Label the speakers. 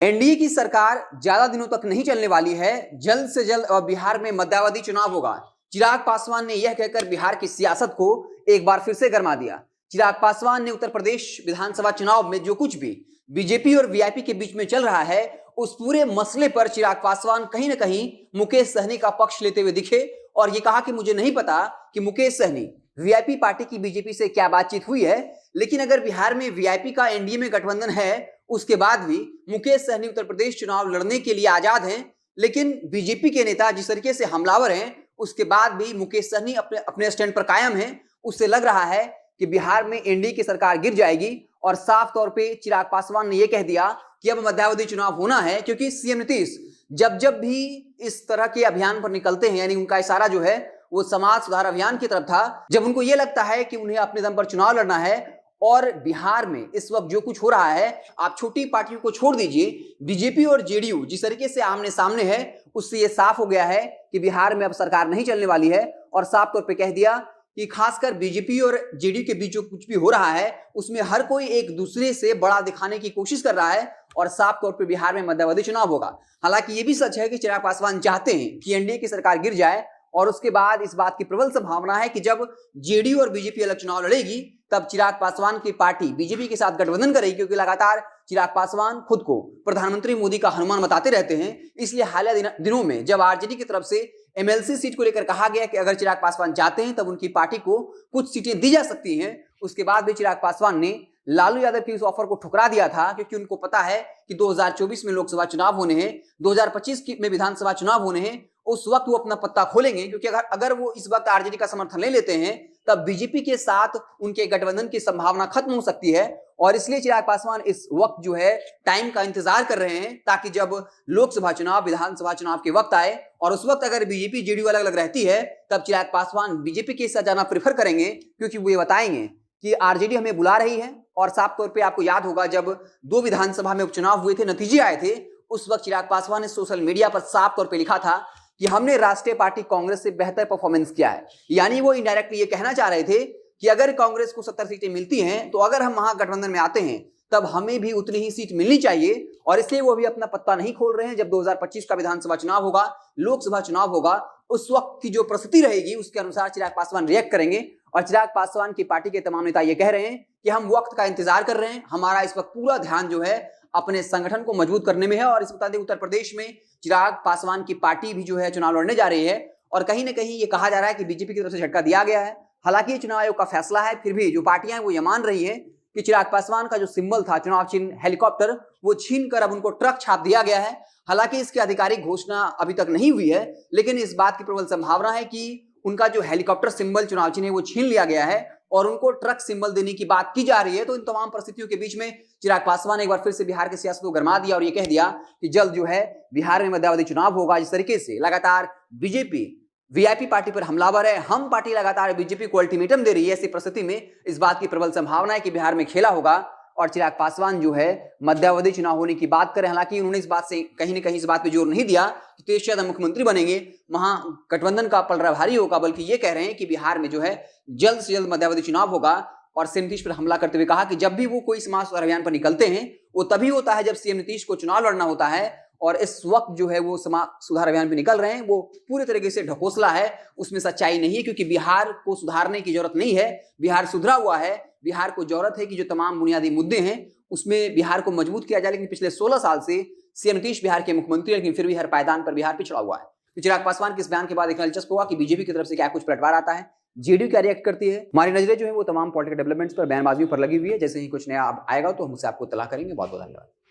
Speaker 1: NDA की सरकार ज्यादा दिनों तक नहीं चलने वाली है। जल्द से जल्द बिहार में मध्यावधि चुनाव होगा। चिराग पासवान ने यह कहकर बिहार की सियासत को एक बार फिर से गरमा दिया। चिराग पासवान ने उत्तर प्रदेश विधानसभा चुनाव में जो कुछ भी बीजेपी और वीआईपी के बीच में चल रहा है, उस पूरे मसले पर चिराग पासवान कहीं ना कहीं मुकेश सहनी का पक्ष लेते हुए दिखे और यह कहा कि मुझे नहीं पता कि मुकेश सहनी वीआईपी पार्टी की बीजेपी से क्या बातचीत हुई है, लेकिन अगर बिहार में वीआईपी का एनडीए में गठबंधन है, उसके बाद भी मुकेश सहनी उत्तर प्रदेश चुनाव लड़ने के लिए आजाद हैं। लेकिन बीजेपी के नेता जिस तरीके से हमलावर हैं, उसके बाद भी मुकेश सहनी अपने स्टैंड पर कायम हैं। उससे लग रहा है कि बिहार में एनडीए की सरकार गिर जाएगी और साफ तौर पे चिराग पासवान ने यह कह दिया कि अब मध्यावधि चुनाव होना है, क्योंकि सीएम नीतीश जब भी इस तरह के अभियान पर निकलते हैं, यानी उनका इशारा जो है वो समाज सुधार अभियान की तरफ था, जब उनको यह लगता है कि उन्हें अपने दम पर चुनाव लड़ना है। और बिहार में इस वक्त जो कुछ हो रहा है, आप छोटी पार्टियों को छोड़ दीजिए, बीजेपी और जेडीयू जिस तरीके से आमने सामने है, उससे यह साफ हो गया है कि बिहार में अब सरकार नहीं चलने वाली है। और साफ तौर पे कह दिया कि खासकर बीजेपी और जेडीयू के बीच जो कुछ भी हो रहा है, उसमें हर कोई एक दूसरे से बड़ा दिखाने की कोशिश कर रहा है और साफ तौर पे बिहार में मध्यावधि चुनाव होगा। हालांकि यह भी सच है कि चिराग पासवान चाहते हैं कि एनडीए की सरकार गिर जाए और उसके बाद इस बात की प्रबल संभावना है कि जब जेडीयू और बीजेपी अलग चुनाव लड़ेगी, तब चिराग पासवान की पार्टी बीजेपी के साथ गठबंधन करेगी, क्योंकि लगातार चिराग पासवान खुद को प्रधानमंत्री मोदी का हनुमान बताते रहते हैं। इसलिए हालिया दिनों में जब आरजेडी की तरफ से एमएलसी सीट को लेकर कहा गया कि अगर चिराग पासवान चाहते हैं तब उनकी पार्टी को कुछ सीटें दी जा सकती हैं, उसके बाद भी चिराग पासवान ने लालू यादव की उस ऑफर को ठुकरा दिया था, क्योंकि उनको पता है कि 2024 में लोकसभा चुनाव होने हैं, 2025 में विधानसभा चुनाव होने हैं। उस वक्त वो अपना पत्ता खोलेंगे, क्योंकि अगर वो इस वक्त आरजेडी का समर्थन ले लेते हैं, तब बीजेपी के साथ उनके गठबंधन की संभावना खत्म हो सकती है। और इसलिए चिराग पासवान इस वक्त जो है टाइम का इंतजार कर रहे हैं, ताकि जब लोकसभा चुनाव विधानसभा चुनाव के वक्त आए और उस वक्त अगर बीजेपी जेडीयू अलग अलग रहती है, तब चिराग पासवान बीजेपी के साथ जाना प्रेफर करेंगे, क्योंकि वो ये बताएंगे कि आरजेडी हमें बुला रही है। और साफ तौर पे आपको याद होगा, जब 2 विधानसभा में उपचुनाव हुए थे, नतीजे आए थे, उस वक्त चिराग पासवान ने सोशल मीडिया पर साफ तौर पे लिखा था कि हमने राष्ट्रीय पार्टी कांग्रेस से बेहतर परफॉर्मेंस किया है। यानी वो इनडायरेक्टली ये कहना चाह रहे थे कि अगर कांग्रेस को 70 सीटें मिलती हैं, तो अगर हम महागठबंधन में आते हैं तब हमें भी उतनी ही सीट मिलनी चाहिए। और इसलिए वो भी अपना पत्ता नहीं खोल रहे हैं। जब 2025 का विधानसभा चुनाव होगा, लोकसभा चुनाव होगा, उस वक्त की जो परिस्थिति रहेगी उसके अनुसार चिराग पासवान रिएक्ट करेंगे। और चिराग पासवान की पार्टी के तमाम नेता ये कह रहे हैं कि हम वक्त का इंतजार कर रहे हैं, हमारा इस वक्त पूरा ध्यान जो है अपने संगठन को मजबूत करने में है। और इस बता दें, उत्तर प्रदेश में चिराग पासवान की पार्टी भी जो है चुनाव लड़ने जा रही है और कहीं ना कहीं ये कहा जा रहा है कि बीजेपी की तरफ से झटका दिया गया है। हालांकि ये चुनाव आयोग का फैसला है, फिर भी जो पार्टियां हैं वो ये मान रही है कि चिराग पासवान का जो सिंबल था, चुनाव चिन्ह हेलीकॉप्टर, वो छीन कर अब उनको ट्रक छाप दिया गया है। हालांकि इसकी आधिकारिक घोषणा अभी तक नहीं हुई है, लेकिन इस बात की प्रबल संभावना है कि उनका जो हेलीकॉप्टर सिंबल चुनाव चिन्ह है वो छीन लिया गया है और उनको ट्रक सिंबल देने की बात की जा रही है। तो इन तमाम परिस्थितियों के बीच में चिराग पासवान ने एक बार फिर से बिहार की सियासत को गरमा दिया और ये कह दिया कि जल्द जो है बिहार में मध्यावधि चुनाव होगा। जिस तरीके से लगातार बीजेपी वीआईपी पार्टी पर हमलावर है, हम पार्टी लगातार बीजेपी को अल्टीमेटम दे रही है, ऐसी परिस्थिति में इस बात की प्रबल संभावना है कि बिहार में खेला होगा और चिराग पासवान जो है मध्यावधि चुनाव होने की बात करें। हालांकि उन्होंने इस बात से कहीं ना कहीं इस बात पे जोर नहीं दिया कि तेज यादव मुख्यमंत्री बनेंगे, महागठबंधन का पलड़ा भारी होगा, बल्कि ये कह रहे हैं कि बिहार में जो है जल्द से जल्द मध्यावधि चुनाव होगा। और सीएम नीतीश पर हमला करते हुए कहा कि जब भी वो कोई समाज सुधार अभियान पर निकलते हैं, वो तभी होता है जब सीएम नीतीश को चुनाव लड़ना होता है। और इस वक्त जो है वो समाज सुधार अभियान पे निकल रहे हैं, वो पूरी तरीके से ढकोसला है, उसमें सच्चाई नहीं है, क्योंकि बिहार को सुधारने की जरूरत नहीं है। बिहार सुधरा हुआ है। बिहार को जरूरत है कि जो तमाम बुनियादी मुद्दे हैं उसमें बिहार को मजबूत किया जाए। लेकिन पिछले 16 साल से सीएम नीतीश बिहार के मुख्यमंत्री, लेकिन फिर भी हर पायदान पर बिहार पिछड़ा हुआ है। तो चिराग पासवान के इस बयान के बाद देखना दिलचस्प होगा कि बीजेपी की तरफ से क्या कुछ पलटवार आता है, जेडीयू क्या रिएक्ट करती है। हमारी नजरें जो है वो तमाम पॉलिटिकल डेवलपमेंट्स पर, बयानबाजियों पर लगी हुई है। जैसे ही कुछ नया आएगा तो हम उससे आपको इत्तला करेंगे। बहुत बहुत धन्यवाद।